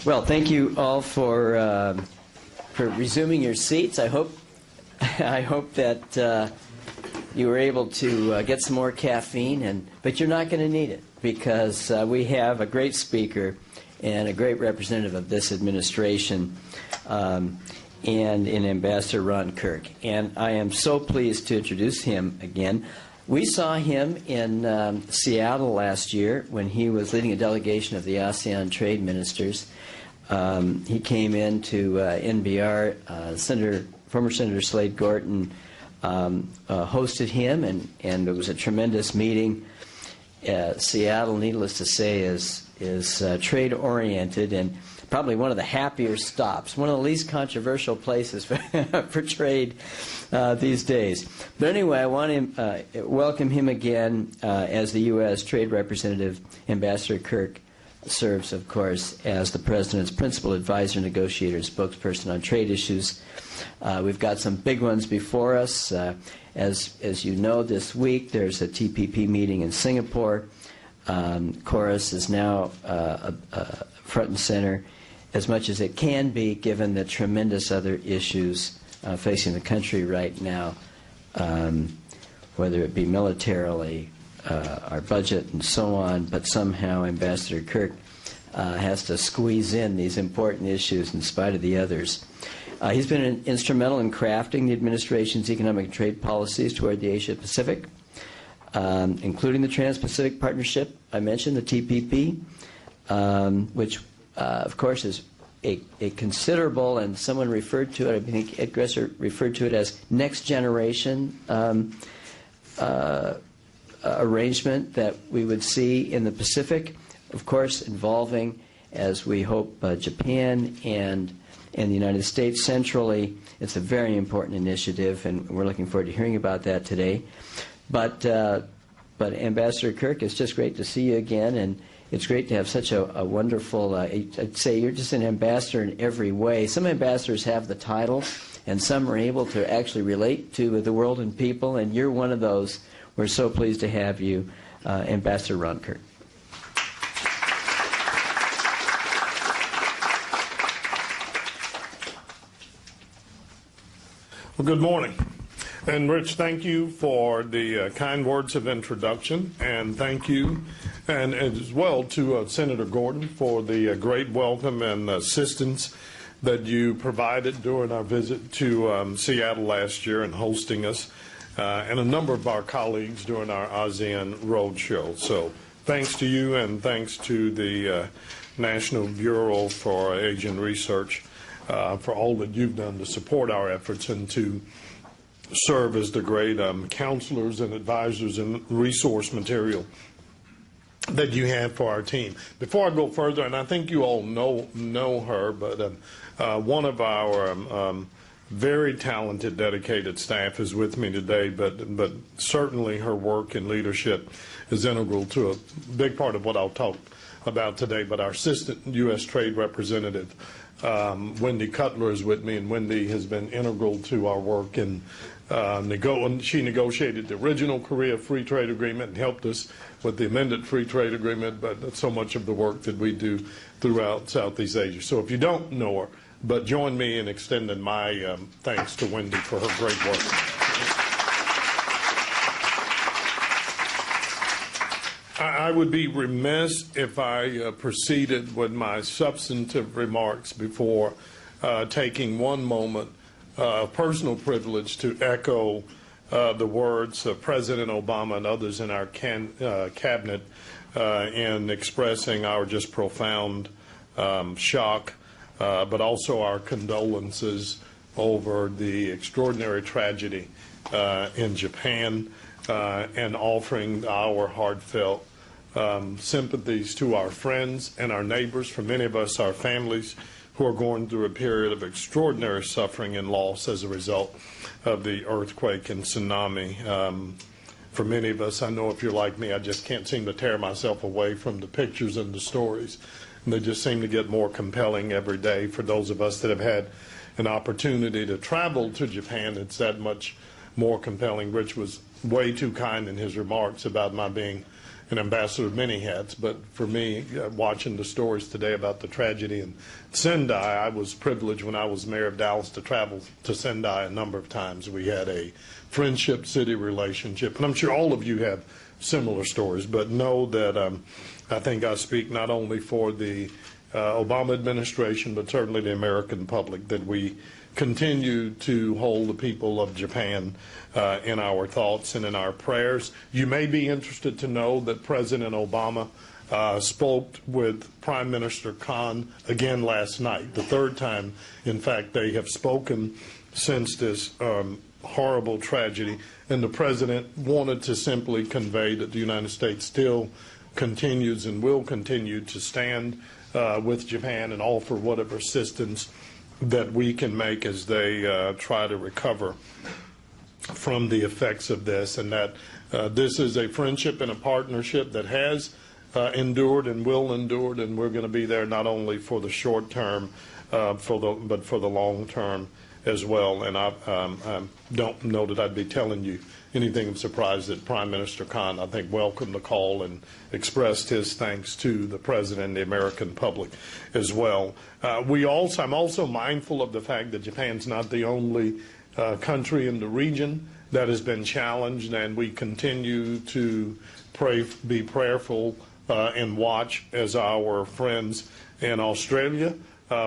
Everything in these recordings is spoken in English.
Well, thank you all for resuming your seats. I hope that you were able to get some more caffeine, but you're not going to need it because we have a great speaker and a great representative of this administration, and in Ambassador Ron Kirk. And I am so pleased to introduce him again. We saw him in Seattle last year when he was leading a delegation of the ASEAN trade ministers. He came into NBR. Former Senator Slade Gorton hosted him, and it was a tremendous meeting. Seattle, needless to say, is trade-oriented and probably one of the happier stops, one of the least controversial places for trade these days. But anyway, I want to welcome him again as the U.S. Trade Representative. Ambassador Kirk serves, of course, as the President's principal advisor, negotiator, and spokesperson on trade issues. We've got some big ones before us. As you know, this week there's a TPP meeting in Singapore. Chorus is now front and center as much as it can be, given the tremendous other issues facing the country right now, whether it be militarily, our budget, and so on. But somehow Ambassador Kirk has to squeeze in these important issues in spite of the others. He's been instrumental in crafting the administration's economic and trade policies toward the Asia-Pacific, including the Trans-Pacific Partnership I mentioned, the TPP, which, of course, is a considerable, and someone referred to it, I think Ed Gresser referred to it as next generation arrangement that we would see in the Pacific, of course, involving, as we hope, Japan and the United States centrally. It's a very important initiative, and we're looking forward to hearing about that today. But Ambassador Kirk, it's just great to see you again, and it's great to have such a wonderful, I'd say you're just an ambassador in every way. Some ambassadors have the title, and some are able to actually relate to the world and people, and you're one of those. We're so pleased to have you, Ambassador Ron Kirk. Well, good morning. And Rich, thank you for the kind words of introduction, and thank you, and as well to Senator Gordon for the great welcome and assistance that you provided during our visit to Seattle last year and hosting us, and a number of our colleagues during our ASEAN roadshow. So thanks to you, and thanks to the National Bureau for Asian Research for all that you've done to support our efforts and to serve as the great counselors and advisors and resource material that you have for our team. Before I go further, and I think you all know her, but one of our very talented, dedicated staff is with me today, but certainly her work and leadership is integral to a big part of what I'll talk about today. But our Assistant U.S. Trade Representative, Wendy Cutler, is with me, and Wendy has been integral to our work. And she negotiated the original Korea Free Trade Agreement and helped us with the amended Free Trade Agreement, but so much of the work that we do throughout Southeast Asia. So if you don't know her, but join me in extending my thanks to Wendy for her great work. I would be remiss if I proceeded with my substantive remarks before taking one moment of personal privilege to echo the words of President Obama and others in our cabinet in expressing our just profound shock, but also our condolences over the extraordinary tragedy in Japan, and offering our heartfelt sympathies to our friends and our neighbors, for many of us, our families, who are going through a period of extraordinary suffering and loss as a result of the earthquake and tsunami. For many of us, I know if you're like me, I just can't seem to tear myself away from the pictures and the stories. And they just seem to get more compelling every day. For those of us that have had an opportunity to travel to Japan, it's that much more compelling. Rich was way too kind in his remarks about my being an ambassador of many hats, but for me, watching the stories today about the tragedy in Sendai, I was privileged when I was mayor of Dallas to travel to Sendai a number of times. We had a friendship city relationship, and I'm sure all of you have similar stories, but know that I think I speak not only for the Obama administration, but certainly the American public, that we continue to hold the people of Japan in our thoughts and in our prayers. You may be interested to know that President Obama spoke with Prime Minister Khan again last night, the third time, in fact, they have spoken since this horrible tragedy, and the President wanted to simply convey that the United States still continues and will continue to stand with Japan and offer whatever assistance that we can make as they try to recover from the effects of this, and that this is a friendship and a partnership that has endured and will endure, and we're going to be there not only for the short term, but for the long term as well. And I don't know that I'd be telling you anything of surprise that Prime Minister Khan, I think, welcomed the call and expressed his thanks to the President and the American public as well. I'm also mindful of the fact that Japan's not the only country in the region that has been challenged, and we continue to be prayerful and watch as our friends in Australia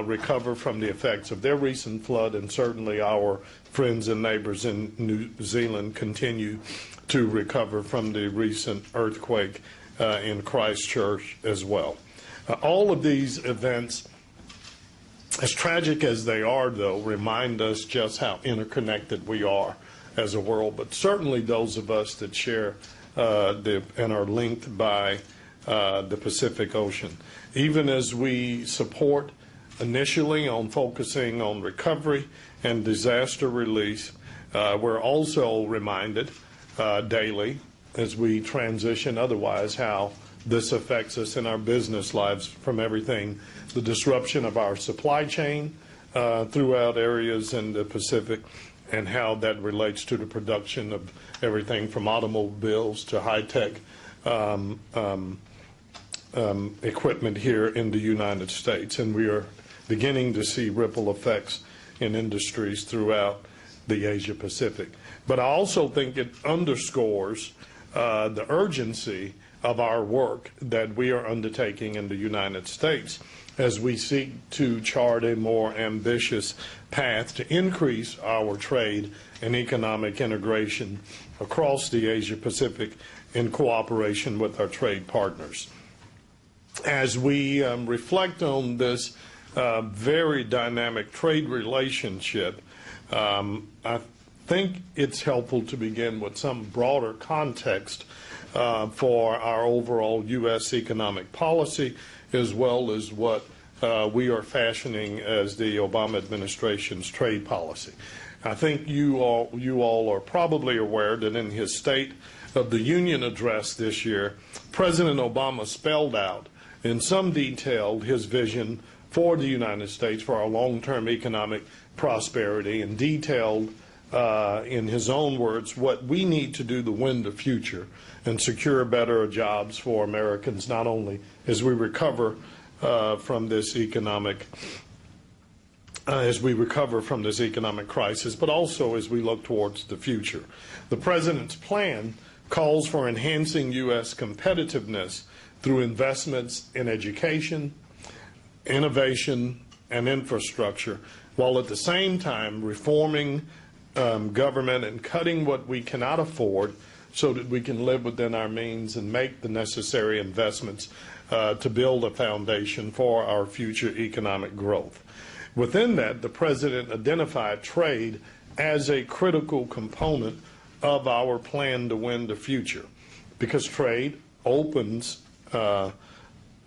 recover from the effects of their recent flood, and certainly our friends and neighbors in New Zealand continue to recover from the recent earthquake in Christchurch as well. All of these events, as tragic as they are, though, remind us just how interconnected we are as a world, but certainly those of us that share and are linked by the Pacific Ocean. Even as we support initially on focusing on recovery and disaster relief, we're also reminded daily as we transition otherwise how this affects us in our business lives, from everything, the disruption of our supply chain throughout areas in the Pacific, and how that relates to the production of everything from automobiles to high-tech equipment here in the United States. And we are beginning to see ripple effects in industries throughout the Asia Pacific. But I also think it underscores the urgency of our work that we are undertaking in the United States as we seek to chart a more ambitious path to increase our trade and economic integration across the Asia Pacific in cooperation with our trade partners. As we reflect on this very dynamic trade relationship, I think it's helpful to begin with some broader context for our overall U.S. economic policy, as well as what we are fashioning as the Obama administration's trade policy. I think you all are probably aware that in his State of the Union address this year, President Obama spelled out in some detail his vision for the United States, for our long-term economic prosperity, and detailed in his own words what we need to do to win the future and secure better jobs for Americans, not only as we recover from this economic crisis, but also as we look towards the future. The President's plan calls for enhancing U.S. competitiveness through investments in education, innovation, and infrastructure, while at the same time reforming government and cutting what we cannot afford so that we can live within our means and make the necessary investments to build a foundation for our future economic growth. Within that, the President identified trade as a critical component of our plan to win the future, because trade opens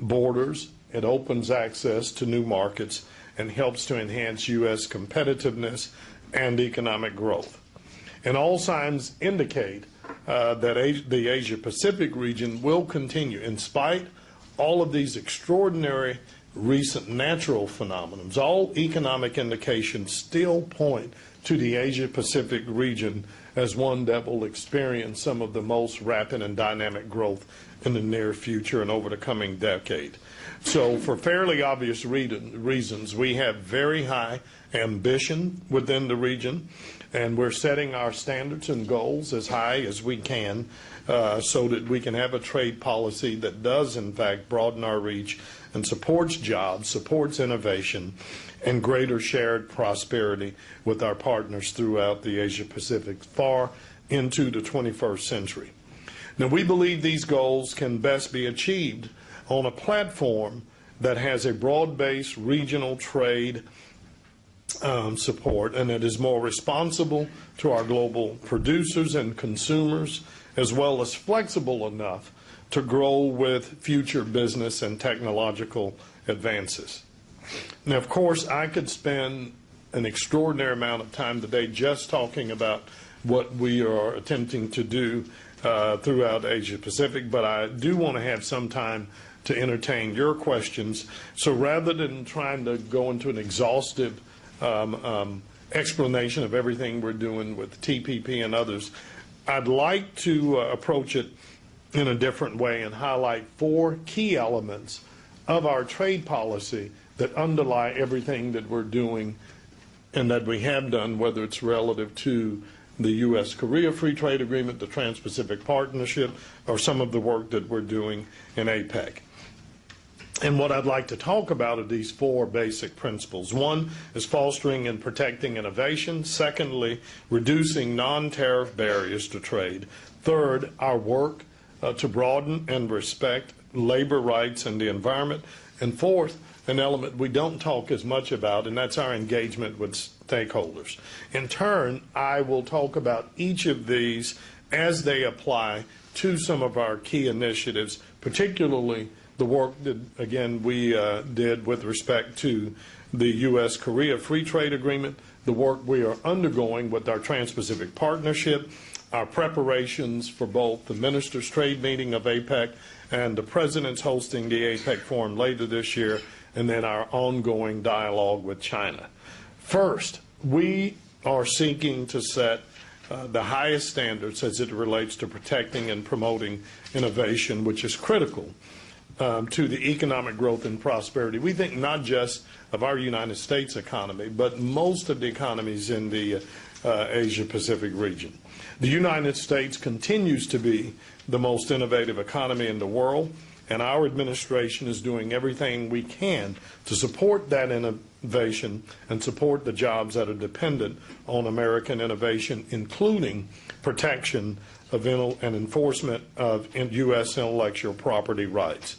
borders, it opens access to new markets, and helps to enhance U.S. competitiveness and economic growth. And all signs indicate that the Asia-Pacific region will continue, in spite all of these extraordinary recent natural phenomena. All economic indications still point to the Asia-Pacific region as one that will experience some of the most rapid and dynamic growth in the near future and over the coming decade. So for fairly obvious reasons, we have very high ambition within the region, and we're setting our standards and goals as high as we can so that we can have a trade policy that does, in fact, broaden our reach and supports jobs, supports innovation, and greater shared prosperity with our partners throughout the Asia-Pacific far into the 21st century. Now, we believe these goals can best be achieved on a platform that has a broad-based regional trade support, and that is more responsible to our global producers and consumers, as well as flexible enough to grow with future business and technological advances. Now, of course, I could spend an extraordinary amount of time today just talking about what we are attempting to do throughout Asia Pacific, but I do want to have some time to entertain your questions. So rather than trying to go into an exhaustive explanation of everything we're doing with TPP and others, I'd like to approach it in a different way and highlight 4 key elements of our trade policy that underlie everything that we're doing and that we have done, whether it's relative to the U.S.-Korea Free Trade Agreement, the Trans-Pacific Partnership, or some of the work that we're doing in APEC. And what I'd like to talk about are these 4 basic principles. One is fostering and protecting innovation. Secondly, reducing non-tariff barriers to trade. Third, our work to broaden and respect labor rights and the environment. And fourth, an element we don't talk as much about, and that's our engagement with stakeholders. In turn, I will talk about each of these as they apply to some of our key initiatives, particularly the work that, again, we did with respect to the U.S.-Korea Free Trade Agreement, the work we are undergoing with our Trans-Pacific Partnership, our preparations for both the Ministers' Trade Meeting of APEC and the President's hosting the APEC Forum later this year, and then our ongoing dialogue with China. First, we are seeking to set the highest standards as it relates to protecting and promoting innovation, which is critical to the economic growth and prosperity. We think not just of our United States economy, but most of the economies in the Asia-Pacific region. The United States continues to be the most innovative economy in the world, and our administration is doing everything we can to support that innovation and support the jobs that are dependent on American innovation, including protection of and enforcement of U.S. intellectual property rights.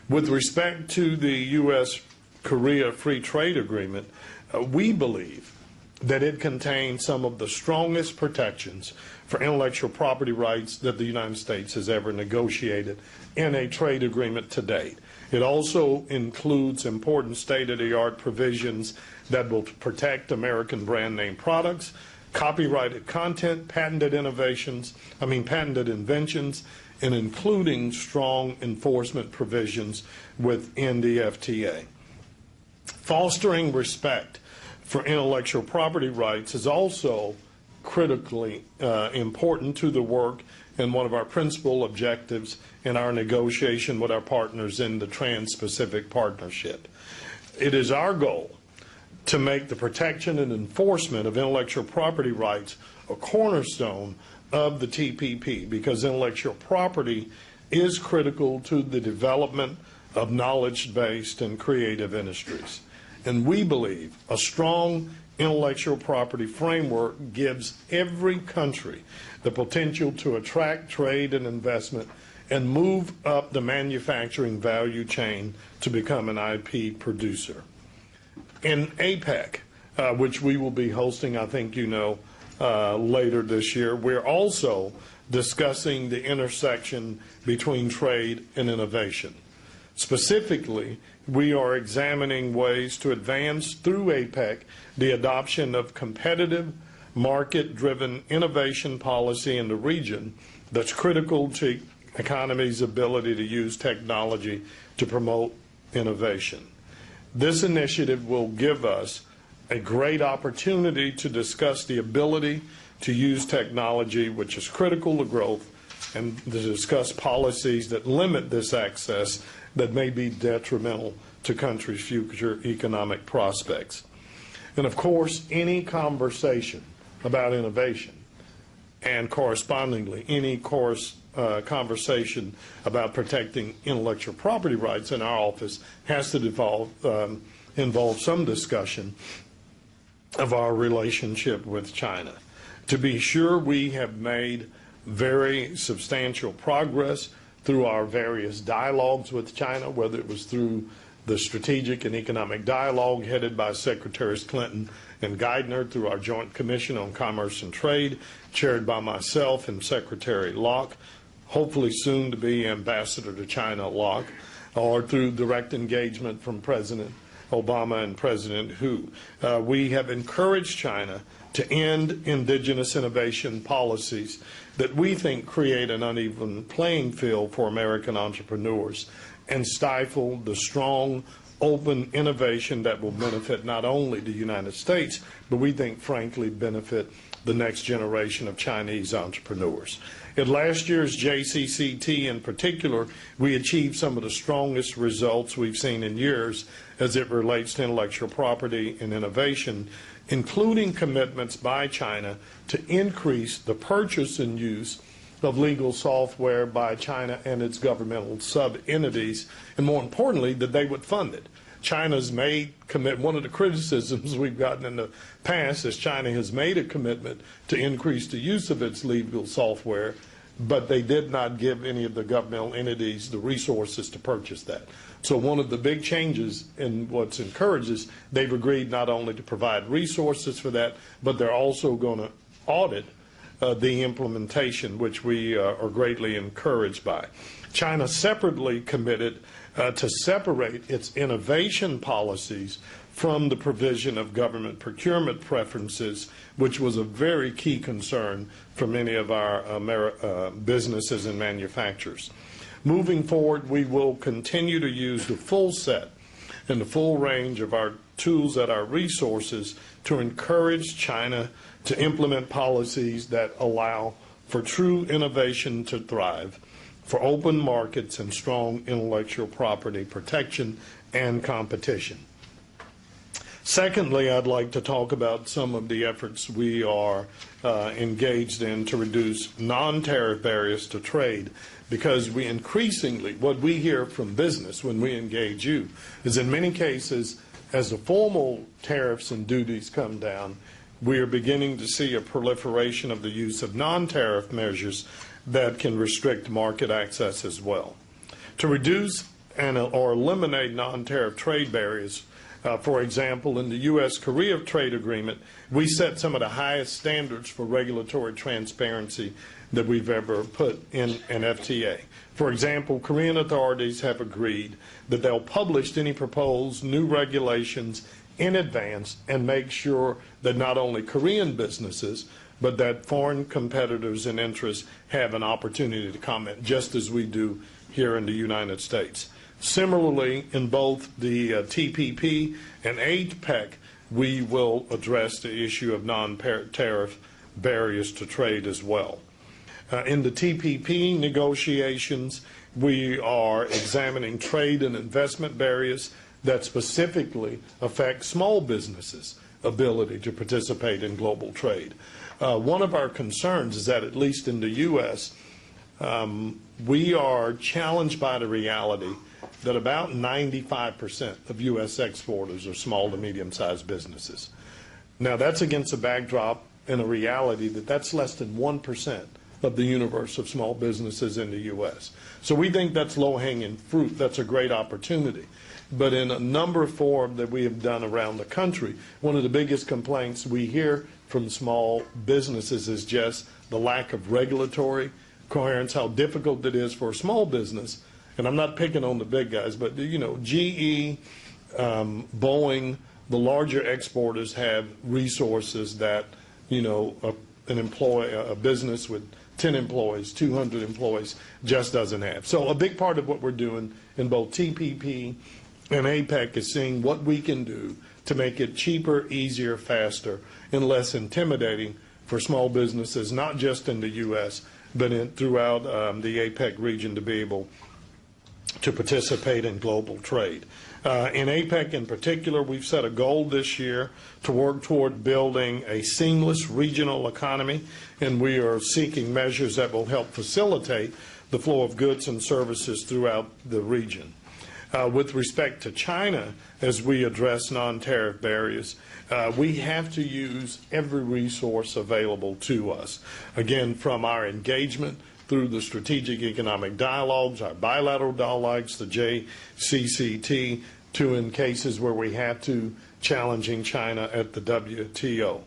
With respect to the U.S.-Korea Free Trade Agreement, we believe that it contains some of the strongest protections for intellectual property rights that the United States has ever negotiated in a trade agreement to date. It also includes important state-of-the-art provisions that will protect American brand name products, copyrighted content, patented inventions, and including strong enforcement provisions within the FTA. Fostering respect for intellectual property rights is also critically important to the work and one of our principal objectives in our negotiation with our partners in the Trans-Pacific Partnership. It is our goal to make the protection and enforcement of intellectual property rights a cornerstone of the TPP, because intellectual property is critical to the development of knowledge-based and creative industries. And we believe a strong intellectual property framework gives every country the potential to attract trade and investment and move up the manufacturing value chain to become an IP producer. In APEC, which we will be hosting, I think you know, later this year, we're also discussing the intersection between trade and innovation. Specifically, we are examining ways to advance through APEC the adoption of competitive, market-driven innovation policy in the region that's critical to economy's ability to use technology to promote innovation. This initiative will give us a great opportunity to discuss the ability to use technology, which is critical to growth, and to discuss policies that limit this access that may be detrimental to countries' future economic prospects. And of course, any conversation about innovation and correspondingly any conversation about protecting intellectual property rights in our office has to involve some discussion of our relationship with China. To be sure, we have made very substantial progress through our various dialogues with China, whether it was through the Strategic and Economic Dialogue headed by Secretaries Clinton and Geithner, through our Joint Commission on Commerce and Trade, chaired by myself and Secretary Locke, hopefully soon to be Ambassador to China Locke, or through direct engagement from President Obama and President Hu. We have encouraged China to end indigenous innovation policies that we think create an uneven playing field for American entrepreneurs and stifle the strong, open innovation that will benefit not only the United States, but we think, frankly, benefit the next generation of Chinese entrepreneurs. At last year's JCCT in particular, we achieved some of the strongest results we've seen in years as it relates to intellectual property and innovation, including commitments by China to increase the purchase and use of legal software by China and its governmental sub-entities, and more importantly, that they would fund it. China's made one of the criticisms we've gotten in the past is China has made a commitment to increase the use of its legal software, but they did not give any of the governmental entities the resources to purchase that. So one of the big changes in what's encouraged is they've agreed not only to provide resources for that, but they're also going to audit the implementation, which we are greatly encouraged by. China separately committed to separate its innovation policies from the provision of government procurement preferences, which was a very key concern for many of our businesses and manufacturers. Moving forward, we will continue to use the full set and the full range of our tools at our resources to encourage China to implement policies that allow for true innovation to thrive, for open markets and strong intellectual property protection and competition. Secondly, I'd like to talk about some of the efforts we are engaged in to reduce non-tariff barriers to trade, because we increasingly, what we hear from business when we engage you, is in many cases, as the formal tariffs and duties come down, we are beginning to see a proliferation of the use of non-tariff measures that can restrict market access as well. To reduce or eliminate non-tariff trade barriers, for example, in the U.S.-Korea trade agreement, we set some of the highest standards for regulatory transparency that we've ever put in an FTA. For example, Korean authorities have agreed that they'll publish any proposed new regulations in advance and make sure that not only Korean businesses, but that foreign competitors and interests have an opportunity to comment, just as we do here in the United States. Similarly, in both the TPP and APEC, we will address the issue of non-tariff barriers to trade as well. In the TPP negotiations, we are examining trade and investment barriers that specifically affect small businesses' ability to participate in global trade. One of our concerns is that, at least in the U.S., we are challenged by the reality that about 95% of U.S. exporters are small to medium-sized businesses. Now, that's against a backdrop and a reality that that's less than 1% of the universe of small businesses in the U.S. So we think that's low-hanging fruit. That's a great opportunity. But in a number of forums that we have done around the country, one of the biggest complaints we hear from small businesses is just the lack of regulatory coherence, how difficult it is for a small business. And I'm not picking on the big guys, but, you know, GE, Boeing, the larger exporters have resources that, you know, a business with 10 employees, 200 employees just doesn't have. So a big part of what we're doing in both TPP and APEC is seeing what we can do to make it cheaper, easier, faster, and less intimidating for small businesses, not just in the U.S., but throughout the APEC region to be able to participate in global trade. In APEC in particular, we've set a goal this year to work toward building a seamless regional economy, and we are seeking measures that will help facilitate the flow of goods and services throughout the region. With respect to China, as we address non-tariff barriers, we have to use every resource available to us. Again, from our engagement through the strategic economic dialogues, our bilateral dialogues, the JCCT, to in cases where we have to, challenging China at the WTO.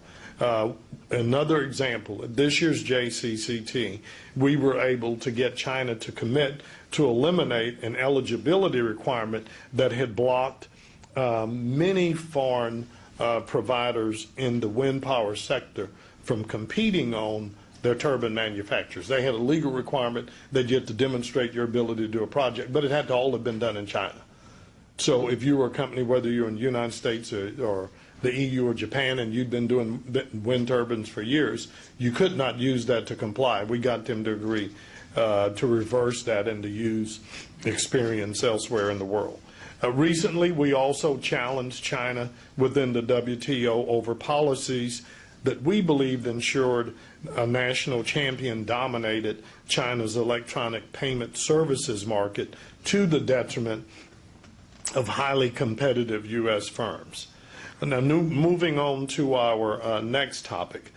Another example, at this year's JCCT, we were able to get China to commit to eliminate an eligibility requirement that had blocked many foreign providers in the wind power sector from competing on their turbine manufacturers. They had a legal requirement that you had to demonstrate your ability to do a project, but it had to all have been done in China. So if you were a company, whether you're in the United States or the EU or Japan, and you'd been doing wind turbines for years, you could not use that to comply. We got them to agree to reverse that and to use experience elsewhere in the world. Recently, we also challenged China within the WTO over policies that we believed ensured a national champion dominated China's electronic payment services market to the detriment of highly competitive U.S. firms. Now, moving on to our next topic,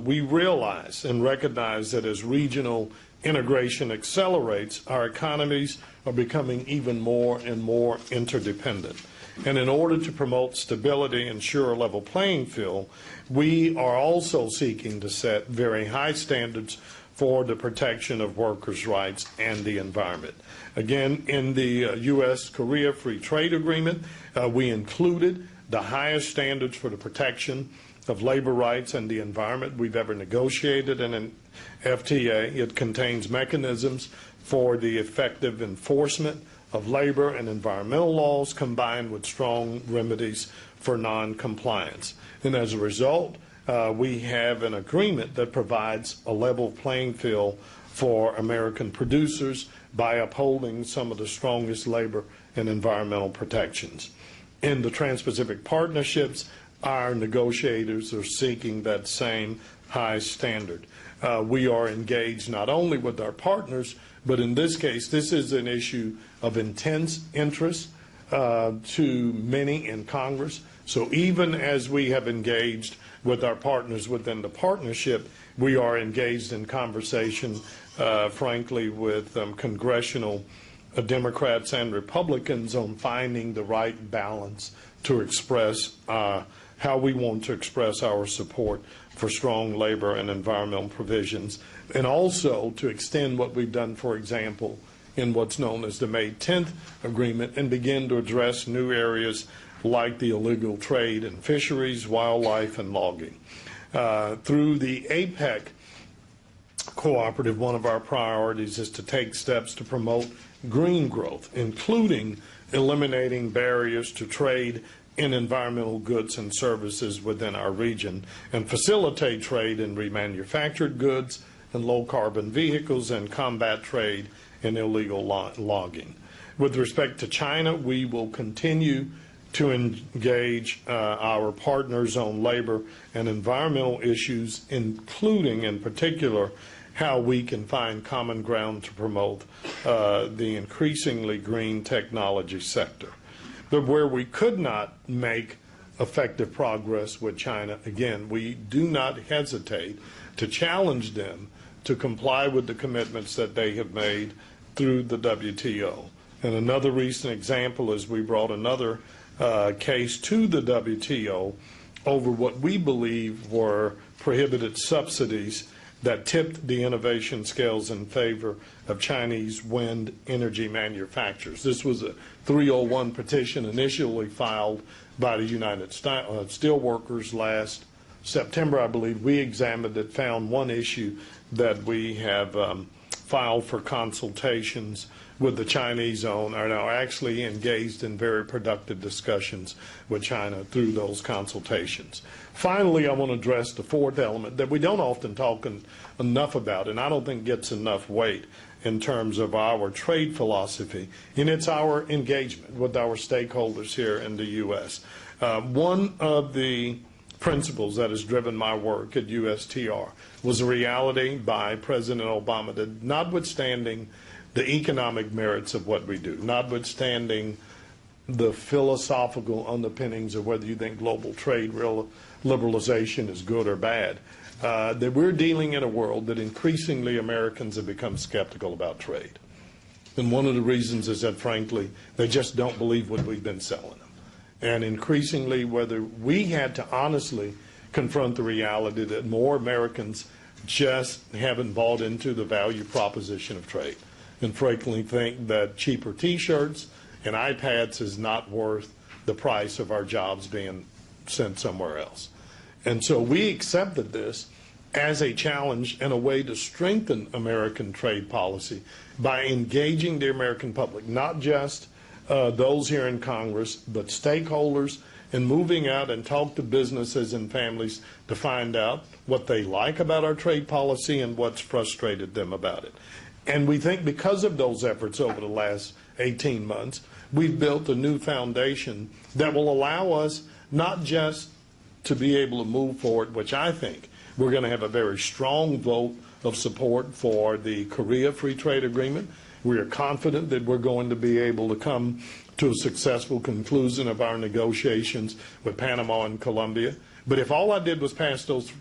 we realize and recognize that as regional integration accelerates, our economies are becoming even more and more interdependent. And in order to promote stability and ensure a level playing field, we are also seeking to set very high standards for the protection of workers' rights and the environment. Again, in the U.S.-Korea Free Trade Agreement, we included the highest standards for the protection of labor rights and the environment we've ever negotiated in an FTA. It contains mechanisms for the effective enforcement of labor and environmental laws combined with strong remedies for non-compliance. And as a result, we have an agreement that provides a level playing field for American producers by upholding some of the strongest labor and environmental protections. In the Trans-Pacific Partnerships, our negotiators are seeking that same high standard. We are engaged not only with our partners, but in this case, this is an issue of intense interest to many in Congress. So even as we have engaged with our partners within the partnership, we are engaged in conversation, frankly, with congressional Democrats and Republicans on finding the right balance to express how we want to express our support for strong labor and environmental provisions, and also to extend what we've done, for example, in what's known as the May 10th agreement, and begin to address new areas like the illegal trade in fisheries, wildlife, and logging. Through the APEC cooperative, one of our priorities is to take steps to promote green growth, including eliminating barriers to trade in environmental goods and services within our region, and facilitate trade in remanufactured goods and low-carbon vehicles, and combat trade in illegal logging. With respect to China, we will continue to engage our partners on labor and environmental issues, including, in particular, how we can find common ground to promote the increasingly green technology sector. But where we could not make effective progress with China, again, we do not hesitate to challenge them to comply with the commitments that they have made through the WTO. And another recent example is we brought another case to the WTO over what we believe were prohibited subsidies that tipped the innovation scales in favor of Chinese wind energy manufacturers. This was a 301 petition initially filed by the United Steelworkers last September, I believe. We examined it, found one issue that we have filed for consultations with the Chinese own are now actually engaged in very productive discussions with China through those consultations. Finally, I want to address the fourth element that we don't often talk enough about, and I don't think gets enough weight in terms of our trade philosophy, and it's our engagement with our stakeholders here in the U.S. One of the principles that has driven my work at USTR was a reality by President Obama that, notwithstanding the economic merits of what we do, notwithstanding the philosophical underpinnings of whether you think global trade liberalization is good or bad, that we're dealing in a world that increasingly Americans have become skeptical about trade. And one of the reasons is that, frankly, they just don't believe what we've been selling them. And increasingly, whether we had to honestly confront the reality that more Americans just haven't bought into the value proposition of trade, and frankly think that cheaper T-shirts and iPads is not worth the price of our jobs being sent somewhere else. And so we accepted this as a challenge and a way to strengthen American trade policy by engaging the American public, not just those here in Congress, but stakeholders, and moving out and talk to businesses and families to find out what they like about our trade policy and what's frustrated them about it. And we think because of those efforts over the last 18 months, we've built a new foundation that will allow us not just to be able to move forward, which I think we're going to have a very strong vote of support for the Korea Free Trade Agreement. We are confident that we're going to be able to come to a successful conclusion of our negotiations with Panama and Colombia. But if all I did was pass those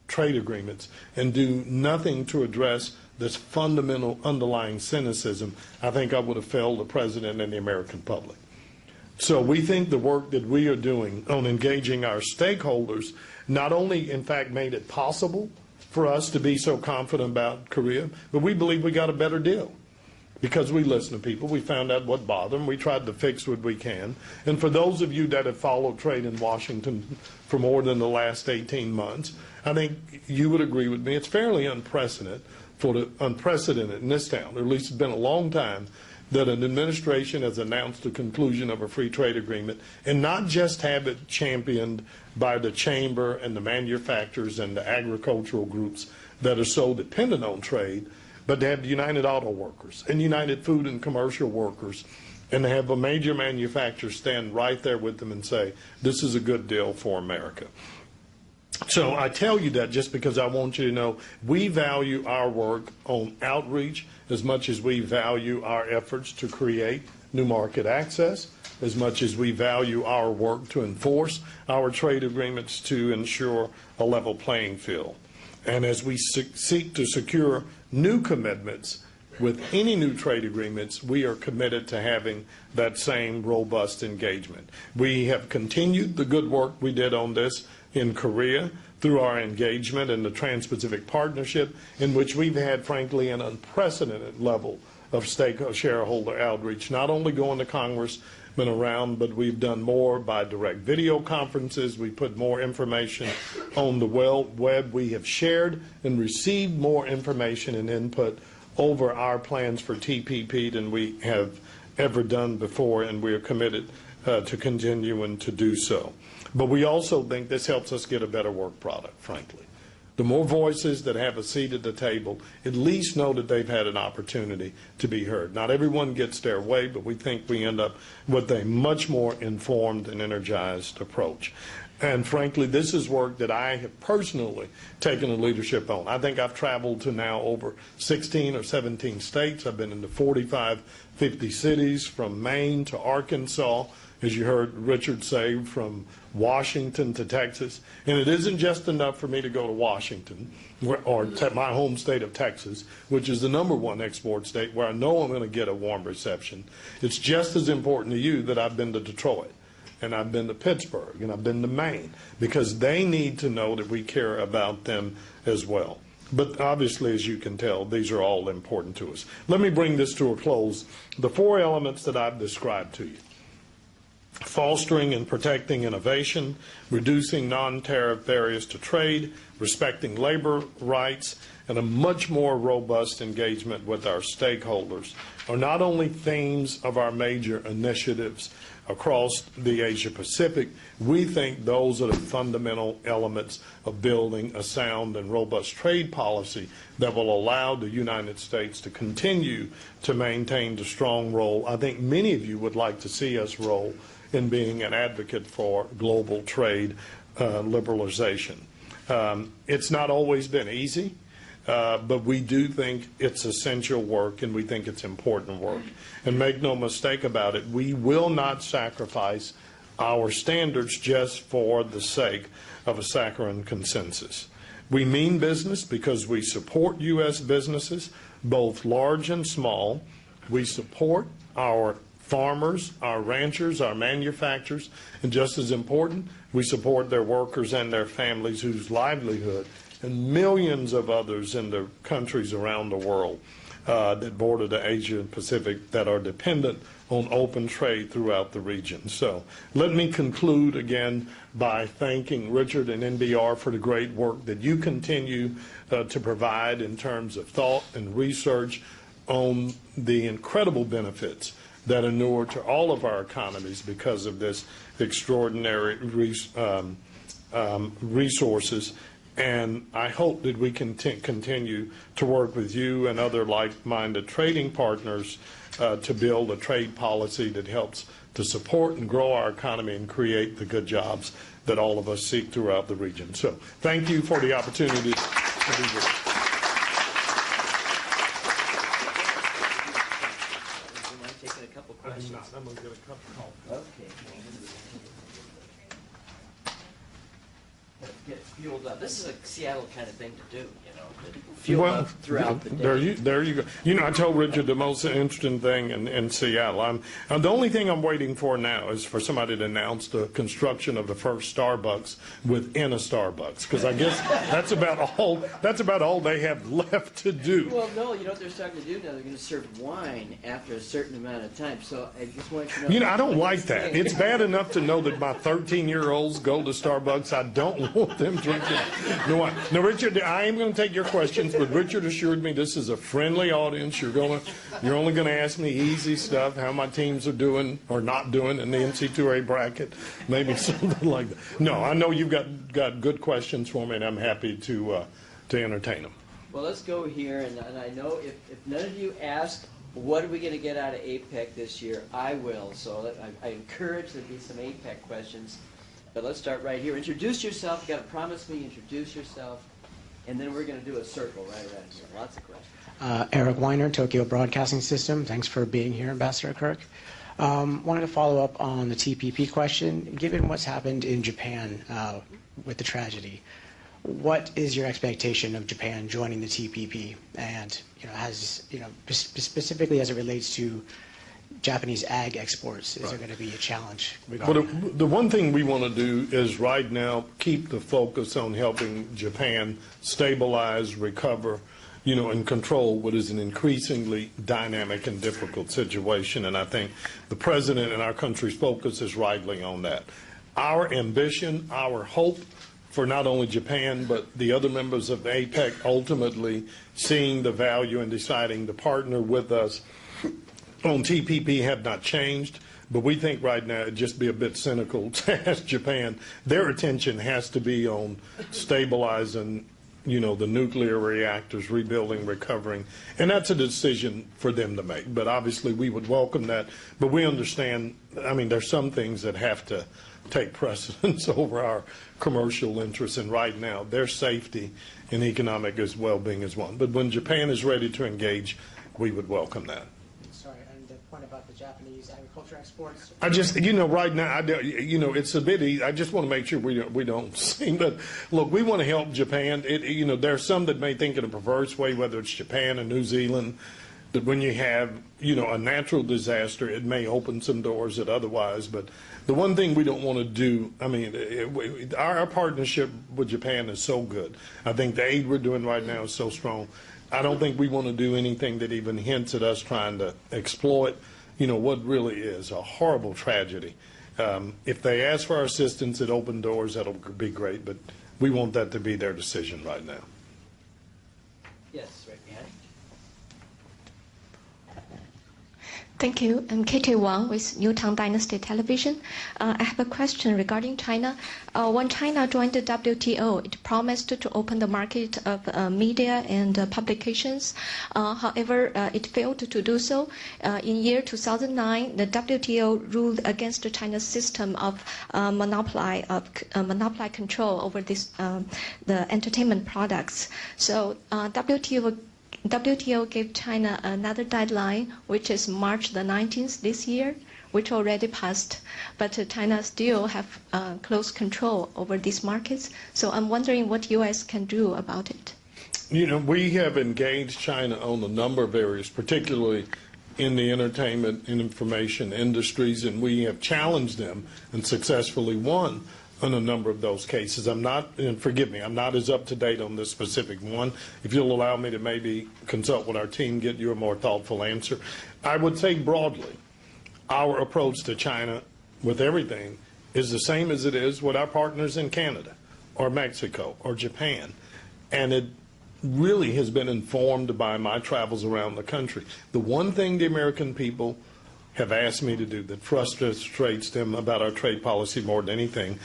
trade agreements and do nothing to address this fundamental underlying cynicism, I think I would have failed the president and the American public. So we think the work that we are doing on engaging our stakeholders not only, in fact, made it possible for us to be so confident about Korea, but we believe we got a better deal. Because we listen to people, we found out what bothered them, we tried to fix what we can. And for those of you that have followed trade in Washington for more than the last 18 months, I think you would agree with me, it's fairly unprecedented in this town, or at least it's been a long time, that an administration has announced the conclusion of a free trade agreement and not just have it championed by the chamber and the manufacturers and the agricultural groups that are so dependent on trade, but to have the United Auto Workers and United Food and Commercial Workers, and to have a major manufacturer stand right there with them and say, this is a good deal for America. So I tell you that just because I want you to know we value our work on outreach as much as we value our efforts to create new market access, as much as we value our work to enforce our trade agreements to ensure a level playing field. And as we seek to secure new commitments with any new trade agreements, we are committed to having that same robust engagement. We have continued the good work we did on this in Korea through our engagement in the Trans-Pacific Partnership, in which we've had, frankly, an unprecedented level of shareholder outreach, not only going to Congressmen around, but we've done more by direct video conferences. We put more information on the web. We have shared and received more information and input over our plans for TPP than we have ever done before, and we are committed to continuing to do so. But we also think this helps us get a better work product, frankly. The more voices that have a seat at the table at least know that they've had an opportunity to be heard. Not everyone gets their way, but we think we end up with a much more informed and energized approach. And frankly, this is work that I have personally taken a leadership on. I think I've traveled to now over 16 or 17 states. I've been into 45, 50 cities, from Maine to Arkansas, as you heard Richard say, from Washington to Texas. And it isn't just enough for me to go to Washington, or my home state of Texas, which is the #1 export state, where I know I'm going to get a warm reception. It's just as important to you that I've been to Detroit, and I've been to Pittsburgh, and I've been to Maine, because they need to know that we care about them as well. But obviously, as you can tell, these are all important to us. Let me bring this to a close. The 4 elements that I've described to you. fostering and protecting innovation, reducing non-tariff barriers to trade, respecting labor rights, and a much more robust engagement with our stakeholders are not only themes of our major initiatives across the Asia Pacific, we think those are the fundamental elements of building a sound and robust trade policy that will allow the United States to continue to maintain the strong role I think many of you would like to see us roll in being an advocate for global trade liberalization. It's not always been easy. But we do think it's essential work, and we think it's important work. And make no mistake about it, we will not sacrifice our standards just for the sake of a saccharine consensus. We mean business because we support U.S. businesses, both large and small. We support our farmers, our ranchers, our manufacturers, and just as important, we support their workers and their families whose livelihood and millions of others in the countries around the world that border the Asia Pacific that are dependent on open trade throughout the region. So let me conclude again by thanking Richard and NBR for the great work that you continue to provide in terms of thought and research on the incredible benefits that inure to all of our economies because of this extraordinary resources. And I hope that we can continue to work with you and other like-minded trading partners to build a trade policy that helps to support and grow our economy and create the good jobs that all of us seek throughout the region. So thank you for the opportunity to be here. I'm going to get a cup of coffee. Okay. Get fueled up. This is a Seattle kind of thing to do, you know, fuel up throughout the day. There you go. You know, I told Richard the most interesting thing in Seattle. The only thing I'm waiting for now is for somebody to announce the construction of the first Starbucks within a Starbucks, because I guess that's about all they have left to do. Well, no, you know what they're starting to do now? They're going to serve wine after a certain amount of time. So I just want you to know. You know, I don't like that. It's bad enough to know that my 13-year-olds go to Starbucks. I don't want them drinking. No, Richard, I am going to take your questions, but Richard assured me this is a friendly audience. You're only going to ask me easy stuff, how my teams are doing or not doing in the NC2A bracket, maybe something like that. No, I know you've got good questions for me, and I'm happy to entertain them. Well, let's go here, and I know if none of you ask, what are we going to get out of APEC this year, I will. So I encourage there to be some APEC questions. But let's start right here. Introduce yourself. You've got to promise me, introduce yourself. And then we're going to do a circle right around here. Lots of questions. Eric Weiner, Tokyo Broadcasting System. Thanks for being here, Ambassador Kirk. Wanted to follow up on the TPP question. Given what's happened in Japan with the tragedy, what is your expectation of Japan joining the TPP? And specifically as it relates to Japanese ag exports, is there going to be a challenge regarding that? The one thing we want to do is right now keep the focus on helping Japan stabilize, recover, and control what is an increasingly dynamic and difficult situation. And I think the President and our country's focus is rightly on that. Our ambition, our hope for not only Japan but the other members of APEC ultimately seeing the value and deciding to partner with us on TPP have not changed, but we think right now it'd just be a bit cynical to ask Japan. Their attention has to be on stabilizing, the nuclear reactors, rebuilding, recovering, and that's a decision for them to make. But obviously we would welcome that, but we understand, there's some things that have to take precedence over our commercial interests, and right now their safety and economic well-being is one. But when Japan is ready to engage, we would welcome that. About the Japanese agriculture exports? I just, right now, it's a bit. I just want to make sure we don't see. But look, we want to help Japan. There are some that may think in a perverse way, whether it's Japan and New Zealand, that when you have, a natural disaster, it may open some doors that otherwise. But the one thing we don't want to do, our partnership with Japan is so good. I think the aid we're doing right now is so strong. I don't think we want to do anything that even hints at us trying to exploit, what really is a horrible tragedy If they ask for our assistance at open doors, that'll be great, but we want that to be their decision right now. Yes, right behind. Thank you. I'm Katie Wang with Newtown Dynasty Television. I have a question regarding China. When China joined the WTO, it promised to open the market of media and publications. However, it failed to do so. In year 2009, the WTO ruled against China's system of monopoly control over the entertainment products. So WTO gave China another deadline, which is March the 19th this year, which already passed. But China still have close control over these markets. So I'm wondering what U.S. can do about it. You know, we have engaged China on a number of areas, particularly in the entertainment and information industries, and we have challenged them and successfully won on a number of those cases. I'm not, and forgive me, I'm not as up to date on this specific one. If you'll allow me to maybe consult with our team, get you a more thoughtful answer. I would say broadly, our approach to China with everything is the same as it is with our partners in Canada or Mexico or Japan. And it really has been informed by my travels around the country. The one thing the American people have asked me to do that frustrates them about our trade policy more than anything,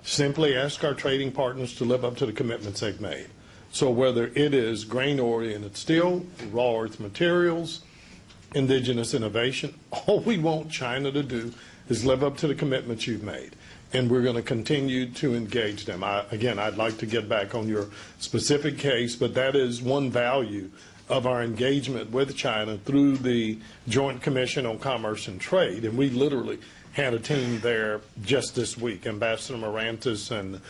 simply ask our trading partners to live up to the commitments they've made. So whether it is grain-oriented steel, raw earth materials, indigenous innovation, all we want China to do is live up to the commitments you've made. And we're going to continue to engage them. Again, I'd like to get back on your specific case, but that is one value of our engagement with China through the Joint Commission on Commerce and Trade. And we literally had a team there just this week. Ambassador Morantis and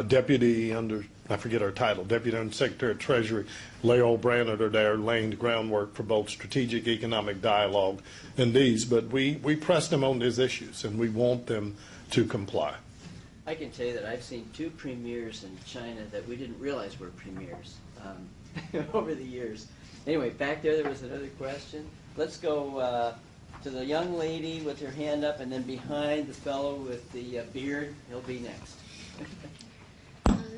Deputy Under Secretary of Treasury Leo Brannard are there laying the groundwork for both strategic economic dialogue and these. But we press them on these issues, and we want them to comply. I can tell you that I've seen two premiers in China that we didn't realize were premiers over the years. Anyway, back there was another question. Let's go to the young lady with her hand up, and then behind the fellow with the beard. He'll be next.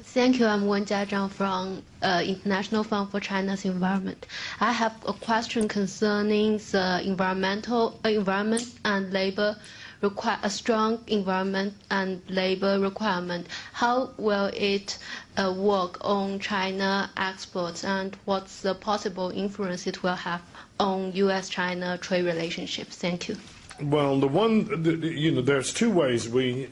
Thank you. I'm Wen Jiazhang from International Fund for China's Environment. I have a question concerning the environment and labor require a strong environment and labor requirement. How will it work on China exports, and what's the possible influence it will have on U.S.-China trade relationships? Thank you. Well, there's two ways we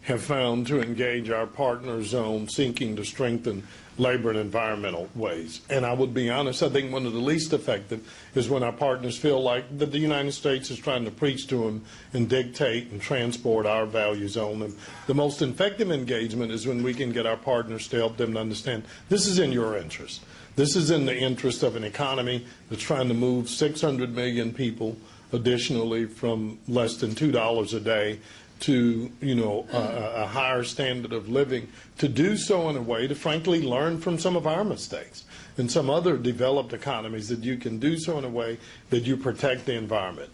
have found to engage our partners on seeking to strengthen labor and environmental ways. And I would be honest, I think one of the least effective is when our partners feel like that the United States is trying to preach to them and dictate and transport our values on them. The most effective engagement is when we can get our partners to help them to understand this is in your interest. This is in the interest of an economy that's trying to move 600 million people additionally from less than $2 a day to a higher standard of living, to do so in a way to frankly learn from some of our mistakes and some other developed economies, that you can do so in a way that you protect the environment.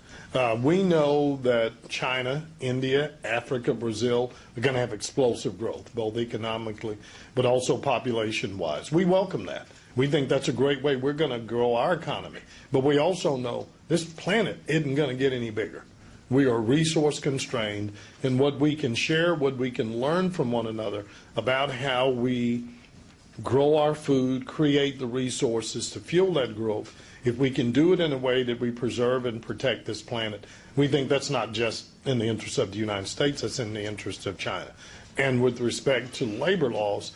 We know that China, India, Africa, Brazil are going to have explosive growth, both economically but also population-wise. We welcome that. We think that's a great way we're going to grow our economy. But we also know this planet isn't going to get any bigger. We are resource constrained, and what we can share, what we can learn from one another about how we grow our food, create the resources to fuel that growth, if we can do it in a way that we preserve and protect this planet, we think that's not just in the interest of the United States, that's in the interest of China. And with respect to labor laws,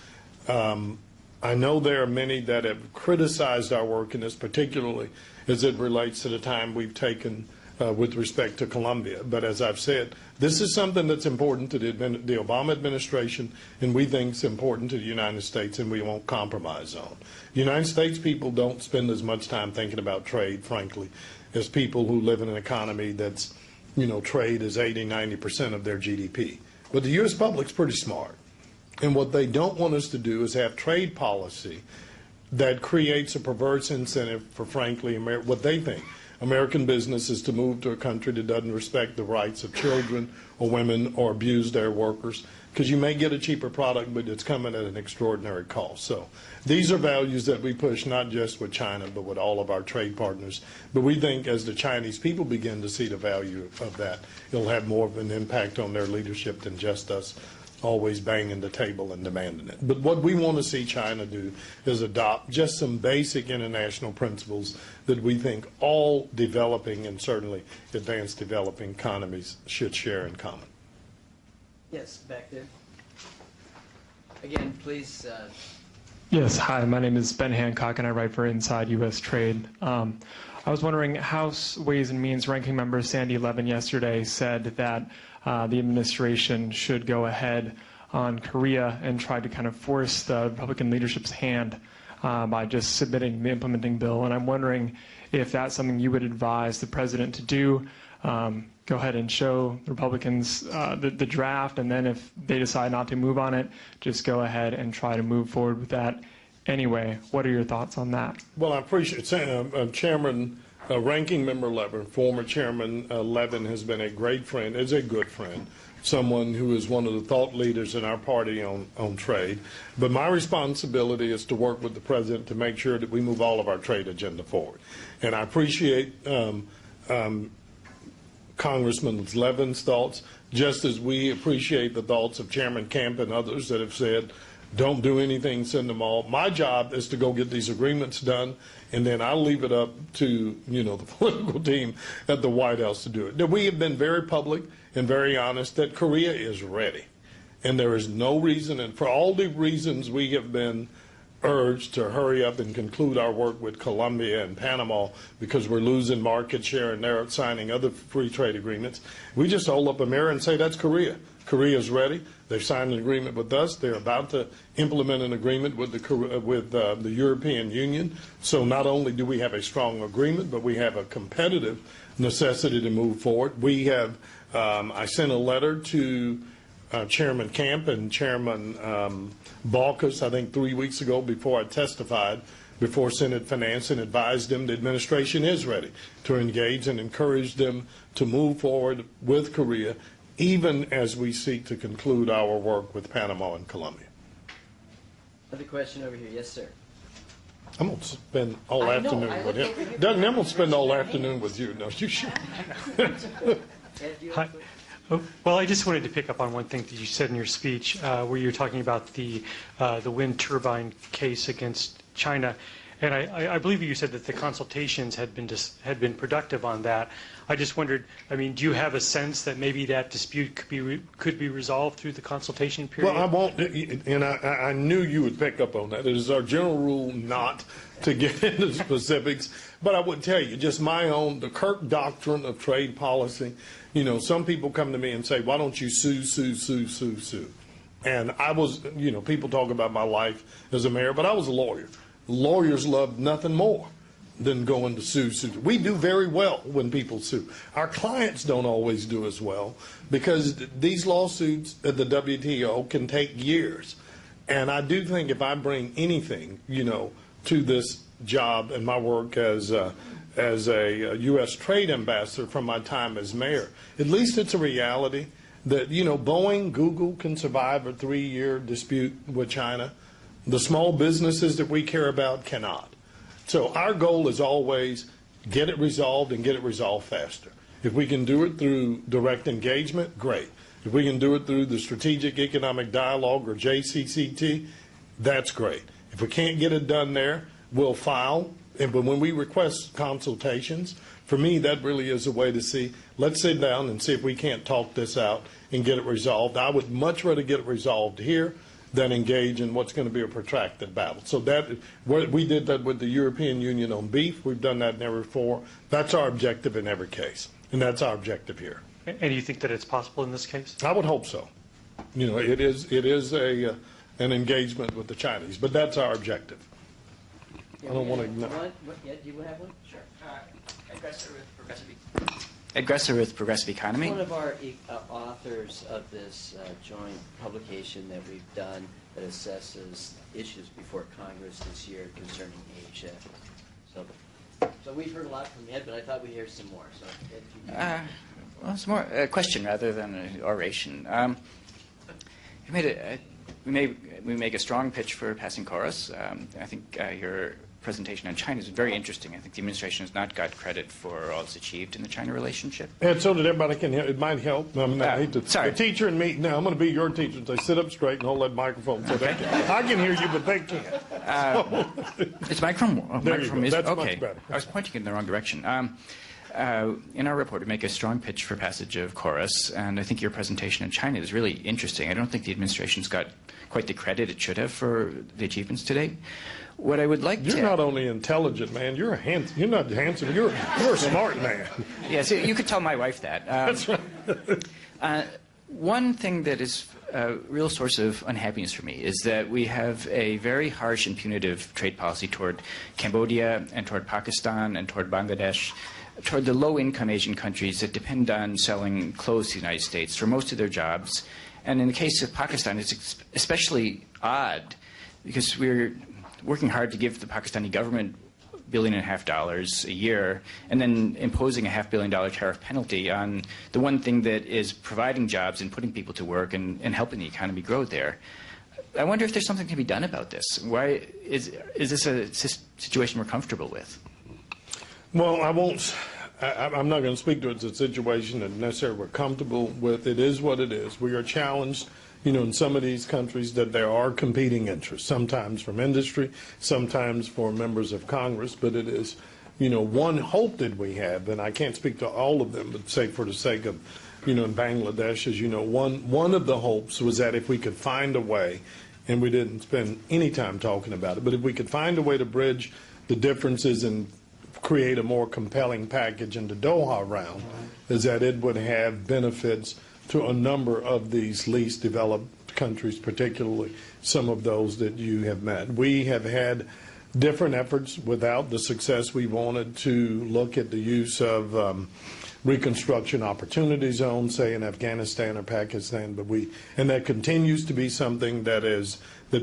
I know there are many that have criticized our work in this, particularly as it relates to the time we've taken with respect to Colombia. But as I've said, this is something that's important to the Obama administration, and we think it's important to the United States, and we won't compromise on. The United States people don't spend as much time thinking about trade, frankly, as people who live in an economy that's, trade is 80-90% of their GDP. But the U.S. public's pretty smart. And what they don't want us to do is have trade policy that creates a perverse incentive for, frankly, what they think American businesses to move to a country that doesn't respect the rights of children or women or abuse their workers, because you may get a cheaper product, but it's coming at an extraordinary cost. So these are values that we push not just with China, but with all of our trade partners. But we think as the Chinese people begin to see the value of that, it'll have more of an impact on their leadership than just us always banging the table and demanding it. But what we want to see China do is adopt just some basic international principles that we think all developing and certainly advanced developing economies should share in common. Yes, back there. Again, please. Yes, hi, my name is Ben Hancock and I write for Inside U.S. Trade. I was wondering, House Ways and Means Ranking Member Sandy Levin yesterday said that the administration should go ahead on Korea and try to kind of force the Republican leadership's hand by just submitting the implementing bill. And I'm wondering if that's something you would advise the president to do. Go ahead and show the Republicans the draft, and then if they decide not to move on it, just go ahead and try to move forward with that anyway. What are your thoughts on that? Well, I appreciate Chairman Ranking Member Levin, former Chairman Levin has been a great friend, is a good friend, someone who is one of the thought leaders in our party on trade. But my responsibility is to work with the President to make sure that we move all of our trade agenda forward. And I appreciate Congressman Levin's thoughts, just as we appreciate the thoughts of Chairman Camp and others that have said, don't do anything, send them all. My job is to go get these agreements done, and then I'll leave it up to, the political team at the White House to do it. Now, we have been very public and very honest that Korea is ready. And there is no reason, and for all the reasons we have been urged to hurry up and conclude our work with Colombia and Panama because we're losing market share and they're signing other free trade agreements, we just hold up a mirror and say, that's Korea. Korea's ready. They've signed an agreement with us. They're about to implement an agreement with the European Union. So not only do we have a strong agreement, but we have a competitive necessity to move forward. We have, I sent a letter to Chairman Camp and Chairman Baucus, I think 3 weeks ago before I testified before Senate Finance, and advised them the administration is ready to engage and encourage them to move forward with Korea, even as we seek to conclude our work with Panama and Colombia. Another question over here. Yes, sir. I'm going to spend all afternoon with him. Doug, I'm going to spend all afternoon with you. No, you should. Hi. Oh, well, I just wanted to pick up on one thing that you said in your speech, where you were talking about the wind turbine case against China, and I believe you said that the consultations had been productive on that. I just wondered, do you have a sense that maybe that dispute could be resolved through the consultation period? Well, I won't, and I knew you would pick up on that. It is our general rule not to get into specifics, but I would tell you, just the Kirk doctrine of trade policy. Some people come to me and say, why don't you sue? And I was, people talk about my life as a mayor, but I was a lawyer. Lawyers love nothing more than going to sue. We do very well when people sue. Our clients don't always do as well because these lawsuits at the WTO can take years. And I do think if I bring anything, to this job and my work as a U.S. trade ambassador from my time as mayor, at least it's a reality that, Boeing, Google can survive a 3-year dispute with China. The small businesses that we care about cannot. So our goal is always get it resolved and get it resolved faster. If we can do it through direct engagement, great. If we can do it through the Strategic Economic Dialogue or JCCT, that's great. If we can't get it done there, we'll file. But when we request consultations, for me, that really is a way to see, let's sit down and see if we can't talk this out and get it resolved. I would much rather get it resolved here than engage in what's going to be a protracted battle. So we did that with the European Union on beef. We've done that in every four. That's our objective in every case, and that's our objective here. And do you think that it's possible in this case? I would hope so. It is an engagement with the Chinese, but that's our objective. Yeah, I don't want to. Yeah, do you have one? Sure. Ed Gresser with Progressive Economy. One of our authors of this joint publication that we've done that assesses issues before Congress this year concerning Asia. So So we've heard a lot from Ed, but I thought we'd hear some more. So Ed, if you Well, it's more a question rather than an oration. We make a strong pitch for passing chorus. I think your presentation on China is very interesting. I think the administration has not got credit for all it's achieved in the China relationship. And so that everybody can hear, it might help. I hate to, sorry. The teacher and me, now I'm going to be your teacher and say, sit up straight and hold that microphone. So I can hear you, but they can't. It's microphone. There you go. That's okay. much better. I was pointing in the wrong direction. In our report, we make a strong pitch for passage of chorus, and I think your presentation in China is really interesting. I don't think the administration's got quite the credit it should have for the achievements today. What I would like You're not only intelligent, man. You're not handsome. You're a smart man. Yes, you could tell my wife that. That's right. One thing that is a real source of unhappiness for me is that we have a very harsh and punitive trade policy toward Cambodia and toward Pakistan and toward Bangladesh, toward the low-income Asian countries that depend on selling clothes to the United States for most of their jobs. And in the case of Pakistan, it's especially odd because we're working hard to give the Pakistani government $1.5 billion a year and then imposing a $500 million tariff penalty on the one thing that is providing jobs and putting people to work and helping the economy grow there. I wonder if there's something to be done about this. Why is this a situation we're comfortable with? Well, I'm not going to speak to it as a situation that necessarily we're comfortable with. It is what it is. We are challenged, in some of these countries that there are competing interests, sometimes from industry, sometimes for members of Congress, but it is, one hope that we have, and I can't speak to all of them, but say for the sake of, in Bangladesh, as one of the hopes was that if we could find a way, and we didn't spend any time talking about it, but if we could find a way to bridge the differences and create a more compelling package in the Doha round, is that it would have benefits to a number of these least developed countries, particularly some of those that you have met. We have had different efforts without the success we wanted to look at the use of reconstruction opportunity zones, say in Afghanistan or Pakistan, and that continues to be something that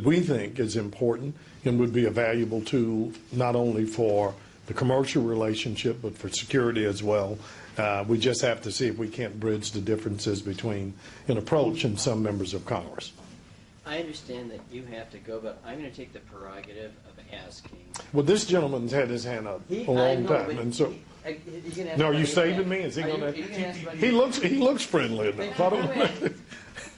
we think is important and would be a valuable tool not only for the commercial relationship, but for security as well. We just have to see if we can't bridge the differences between an approach and some members of Congress. I understand that you have to go, but I'm going to take the prerogative of asking. Well, this gentleman's had his hand up a long time, and so. No, are you saving me? Is he going to? He looks friendly enough. I don't know.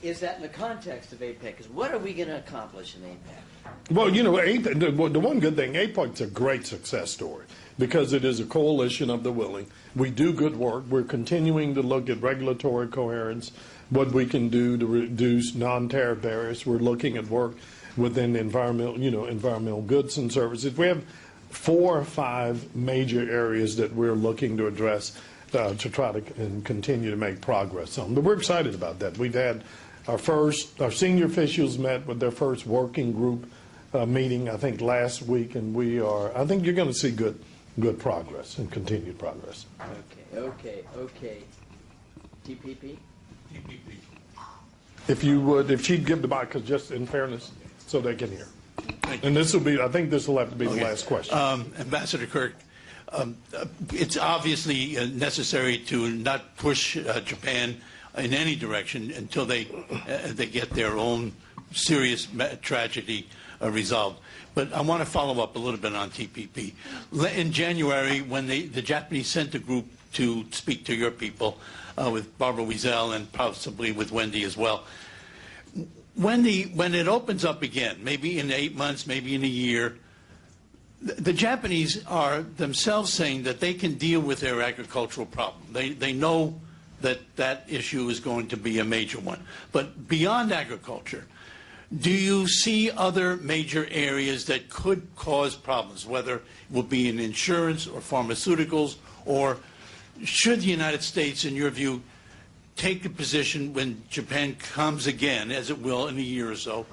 Is that in the context of APEC? Because what are we going to accomplish in APEC? Well, APEC, the one good thing, APEC's a great success story because it is a coalition of the willing. We do good work. We're continuing to look at regulatory coherence, what we can do to reduce non-tariff barriers. We're looking at work within environmental goods and services. We have 4 or 5 major areas that we're looking to address to try to continue to make progress on. But we're excited about that. We've had our senior officials met with their first working group meeting, I think, last week, and I think you're going to see good progress and continued progress. Okay. TPP? If she'd give the mic, because just in fairness, so they can hear. And I think this will have to be the last question. Ambassador Kirk, it's obviously necessary to not push Japan in any direction until they get their own serious tragedy resolved. But I want to follow up a little bit on TPP. In January, when the Japanese sent a group to speak to your people, with Barbara Wiesel and possibly with Wendy as well, when it opens up again, maybe in 8 months, maybe in a year, the Japanese are themselves saying that they can deal with their agricultural problem. They know that issue is going to be a major one. But beyond agriculture, do you see other major areas that could cause problems, whether it will be in insurance or pharmaceuticals, or should the United States, in your view, take a position when Japan comes again, as it will in a year or so,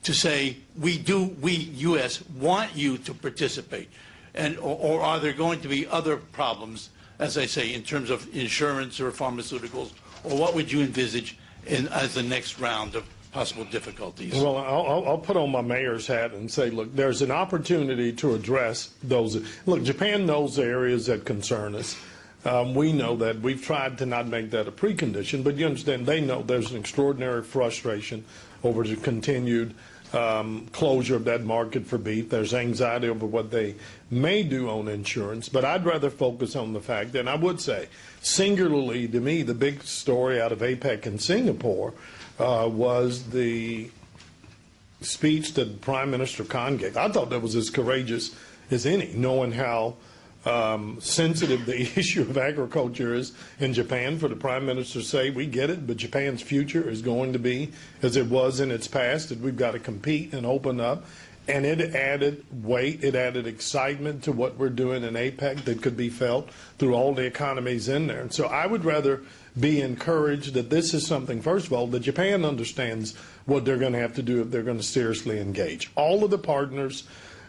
to say, we, U.S., want you to participate? Or are there going to be other problems, as I say, in terms of insurance or pharmaceuticals? Or what would you envisage as the next round of possible difficulties. Well, I'll put on my mayor's hat and say, look, there's an opportunity to address those. Look, Japan knows the areas that concern us. We know that. We've tried to not make that a precondition, but you understand they know there's an extraordinary frustration over the continued closure of that market for beef. There's anxiety over what they may do on insurance, but I'd rather focus on the fact that I would say, singularly to me, the big story out of APEC in Singapore was the speech that Prime Minister Khan gave. I thought that was as courageous as any, knowing how sensitive the issue of agriculture is in Japan, for the Prime Minister to say, we get it, but Japan's future is going to be as it was in its past, that we've got to compete and open up. And it added weight, it added excitement to what we're doing in APEC that could be felt through all the economies in there. And so I would rather be encouraged that this is something, first of all, that Japan understands what they're going to have to do if they're going to seriously engage. All of the partners,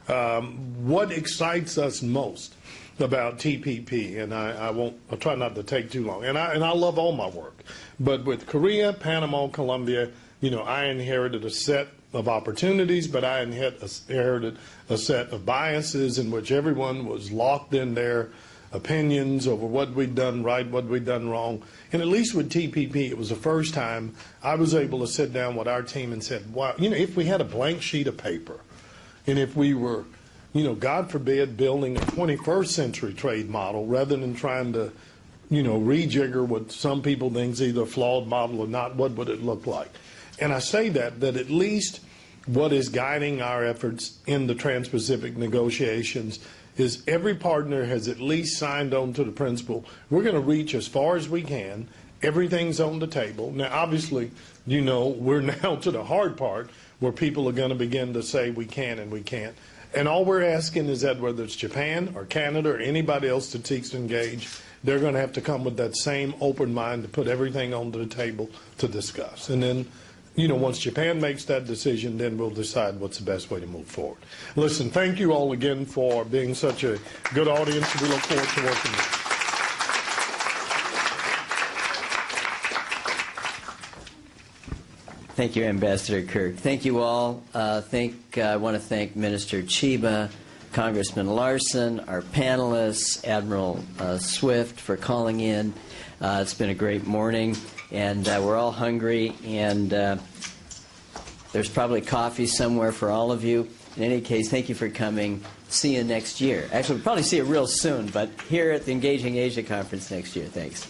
what excites us most about TPP, and I'll try not to take too long, and I love all my work, but with Korea, Panama, Colombia, I inherited a set of opportunities, but I inherited a set of biases in which everyone was locked in their opinions over what we'd done right, what we'd done wrong. And at least with TPP, it was the first time I was able to sit down with our team and said, wow, if we had a blank sheet of paper, and if we were, God forbid, building a 21st century trade model rather than trying to, rejigger what some people think is either a flawed model or not, what would it look like? And I say that at least what is guiding our efforts in the Trans-Pacific negotiations is every partner has at least signed on to the principle, we're going to reach as far as we can, everything's on the table. Now, obviously, we're now to the hard part where people are going to begin to say we can and we can't. And all we're asking is that whether it's Japan or Canada or anybody else that seeks to engage, they're going to have to come with that same open mind to put everything onto the table to discuss. And then, once Japan makes that decision, then we'll decide what's the best way to move forward. Listen, thank you all again for being such a good audience. We look forward to working with you. Thank you, Ambassador Kirk. Thank you all. I want to thank Minister Chiba, Congressman Larsen, our panelists, Admiral Swift for calling in. It's been a great morning, and we're all hungry, and there's probably coffee somewhere for all of you. In any case, thank you for coming. See you next year. Actually, we'll probably see you real soon, but here at the Engaging Asia Conference next year. Thanks.